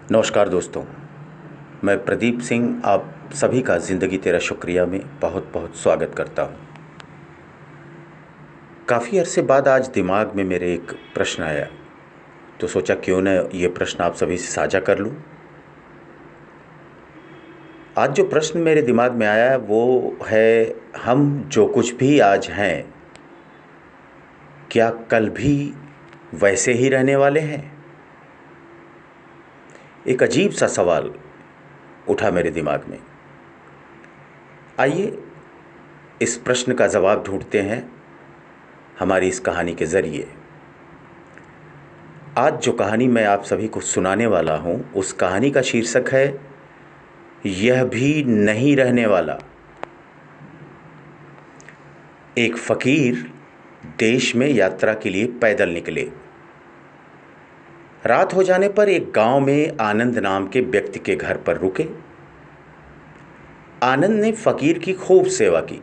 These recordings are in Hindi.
नमस्कार दोस्तों, मैं प्रदीप सिंह आप सभी का ज़िंदगी तेरा शुक्रिया में बहुत बहुत स्वागत करता हूँ। काफ़ी अरसे बाद आज दिमाग में मेरे एक प्रश्न आया, तो सोचा क्यों न ये प्रश्न आप सभी से साझा कर लूँ। आज जो प्रश्न मेरे दिमाग में आया वो है, हम जो कुछ भी आज हैं, क्या कल भी वैसे ही रहने वाले हैं? एक अजीब सा सवाल उठा मेरे दिमाग में। आइए इस प्रश्न का जवाब ढूंढते हैं हमारी इस कहानी के ज़रिए। आज जो कहानी मैं आप सभी को सुनाने वाला हूँ, उस कहानी का शीर्षक है यह भी नहीं रहने वाला। एक फ़कीर देश में यात्रा के लिए पैदल निकले। रात हो जाने पर एक गांव में आनंद नाम के व्यक्ति के घर पर रुके। आनंद ने फ़कीर की खूब सेवा की।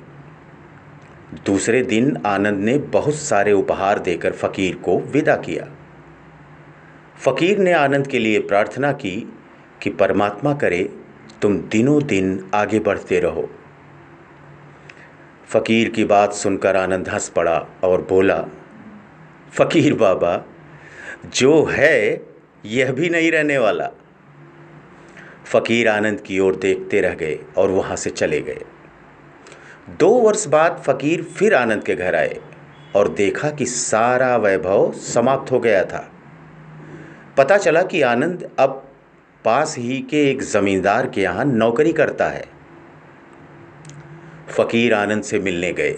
दूसरे दिन आनंद ने बहुत सारे उपहार देकर फ़कीर को विदा किया। फ़कीर ने आनंद के लिए प्रार्थना की कि परमात्मा करे तुम दिनों दिन आगे बढ़ते रहो। फ़कीर की बात सुनकर आनंद हंस पड़ा और बोला, फ़कीर बाबा, जो है यह भी नहीं रहने वाला। फ़कीर आनंद की ओर देखते रह गए और वहाँ से चले गए। 2 वर्ष बाद फ़कीर फिर आनंद के घर आए और देखा कि सारा वैभव समाप्त हो गया था। पता चला कि आनंद अब पास ही के एक ज़मींदार के यहाँ नौकरी करता है। फ़कीर आनंद से मिलने गए।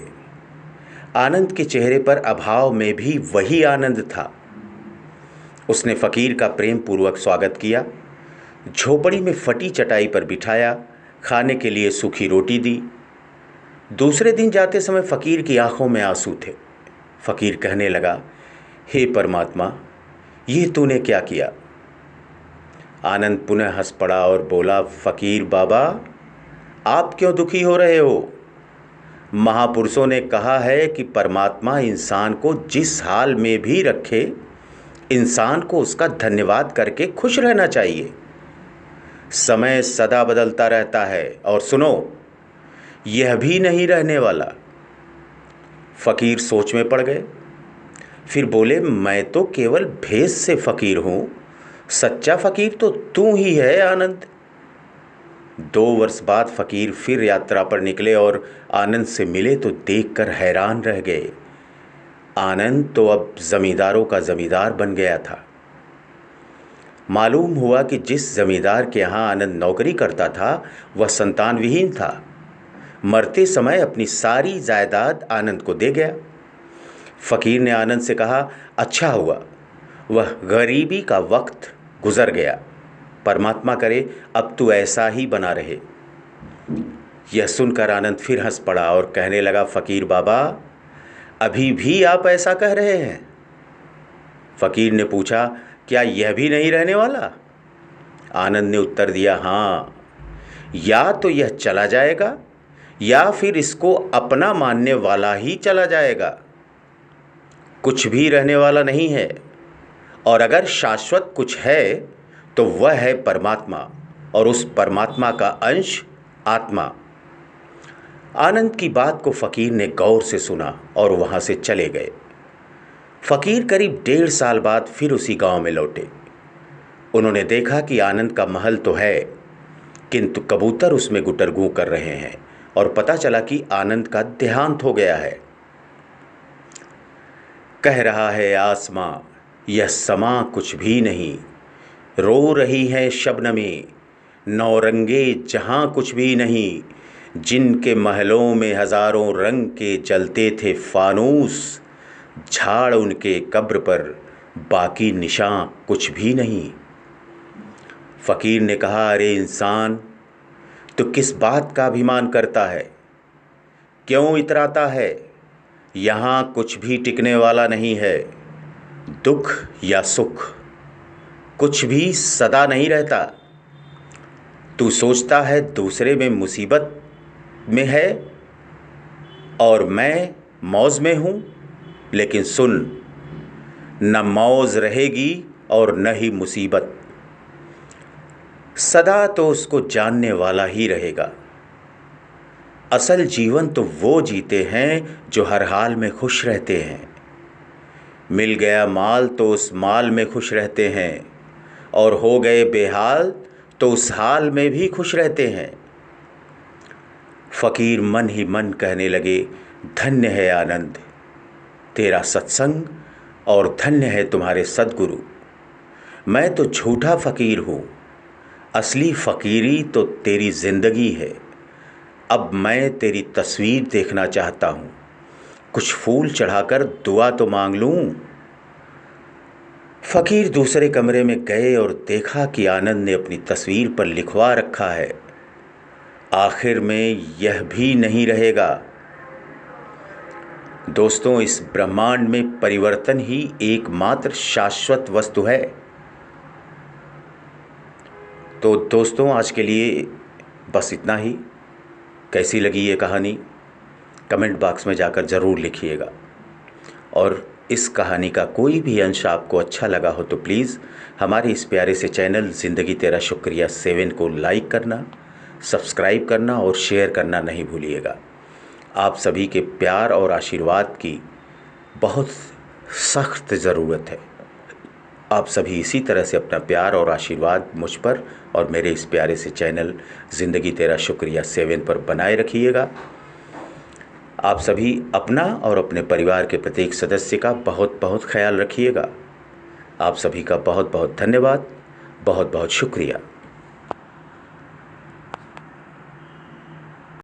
आनंद के चेहरे पर अभाव में भी वही आनंद था। उसने फ़कीर का प्रेम पूर्वक स्वागत किया, झोपड़ी में फटी चटाई पर बिठाया, खाने के लिए सूखी रोटी दी। दूसरे दिन जाते समय फ़कीर की आंखों में आंसू थे। फ़कीर कहने लगा, हे परमात्मा, ये तूने क्या किया? आनंद पुनः हंस पड़ा और बोला, फ़कीर बाबा, आप क्यों दुखी हो रहे हो? महापुरुषों ने कहा है कि परमात्मा इंसान को जिस हाल में भी रखे, इंसान को उसका धन्यवाद करके खुश रहना चाहिए। समय सदा बदलता रहता है और सुनो, यह भी नहीं रहने वाला। फ़कीर सोच में पड़ गए। फिर बोले, मैं तो केवल भेष से फ़कीर हूँ, सच्चा फ़कीर तो तू ही है आनंद। 2 वर्ष बाद फ़कीर फिर यात्रा पर निकले और आनंद से मिले तो देखकर हैरान रह गए। आनंद तो अब ज़मींदारों का ज़मींदार बन गया था। मालूम हुआ कि जिस ज़मींदार के यहाँ आनंद नौकरी करता था वह संतान विहीन था। मरते समय अपनी सारी जायदाद आनंद को दे गया। फ़कीर ने आनंद से कहा, अच्छा हुआ, वह गरीबी का वक्त गुज़र गया। परमात्मा करे अब तू ऐसा ही बना रहे। यह सुनकर आनंद फिर हंस पड़ा और कहने लगा, फ़कीर बाबा, अभी भी आप ऐसा कह रहे हैं? फ़कीर ने पूछा, क्या यह भी नहीं रहने वाला? आनंद ने उत्तर दिया, हाँ, या तो यह चला जाएगा या फिर इसको अपना मानने वाला ही चला जाएगा। कुछ भी रहने वाला नहीं है, और अगर शाश्वत कुछ है तो वह है परमात्मा, और उस परमात्मा का अंश आत्मा। आनंद की बात को फ़कीर ने गौर से सुना और वहाँ से चले गए। फ़कीर करीब 1.5 साल बाद फिर उसी गांव में लौटे। उन्होंने देखा कि आनंद का महल तो है, किंतु कबूतर उसमें गुटरगू कर रहे हैं, और पता चला कि आनंद का देहांत हो गया है। कह रहा है आसमां, यह समा कुछ भी नहीं, रो रही है शबनमें, नौरंगे जहां कुछ भी नहीं, जिनके महलों में हज़ारों रंग के जलते थे फानूस, झाड़ उनके कब्र पर बाकी निशां कुछ भी नहीं। फ़कीर ने कहा, अरे इंसान, तो किस बात का अभिमान करता है? क्यों इतराता है? यहाँ कुछ भी टिकने वाला नहीं है। दुख या सुख कुछ भी सदा नहीं रहता। तू सोचता है दूसरे में मुसीबत में है और मैं मौज में हूँ, लेकिन सुन, न मौज रहेगी और न ही मुसीबत। सदा तो उसको जानने वाला ही रहेगा। असल जीवन तो वो जीते हैं जो हर हाल में खुश रहते हैं। मिल गया माल तो उस माल में खुश रहते हैं, और हो गए बेहाल तो उस हाल में भी खुश रहते हैं। फ़कीर मन ही मन कहने लगे, धन्य है आनंद तेरा सत्संग, और धन्य है तुम्हारे सद्गुरु। मैं तो झूठा फ़कीर हूँ, असली फ़कीरी तो तेरी ज़िंदगी है। अब मैं तेरी तस्वीर देखना चाहता हूँ, कुछ फूल चढ़ाकर दुआ तो मांग लूँ। फ़कीर दूसरे कमरे में गए और देखा कि आनंद ने अपनी तस्वीर पर लिखवा रखा है, आखिर में यह भी नहीं रहेगा। दोस्तों, इस ब्रह्मांड में परिवर्तन ही एकमात्र शाश्वत वस्तु है। तो दोस्तों, आज के लिए बस इतना ही। कैसी लगी ये कहानी कमेंट बॉक्स में जाकर ज़रूर लिखिएगा, और इस कहानी का कोई भी अंश आपको अच्छा लगा हो तो प्लीज़ हमारे इस प्यारे से चैनल ज़िंदगी तेरा शुक्रिया 7 को लाइक करना, सब्सक्राइब करना और शेयर करना नहीं भूलिएगा। आप सभी के प्यार और आशीर्वाद की बहुत सख्त ज़रूरत है। आप सभी इसी तरह से अपना प्यार और आशीर्वाद मुझ पर और मेरे इस प्यारे से चैनल ज़िंदगी तेरा शुक्रिया 7 पर बनाए रखिएगा। आप सभी अपना और अपने परिवार के प्रत्येक सदस्य का बहुत बहुत ख्याल रखिएगा। आप सभी का बहुत बहुत धन्यवाद, बहुत बहुत शुक्रिया।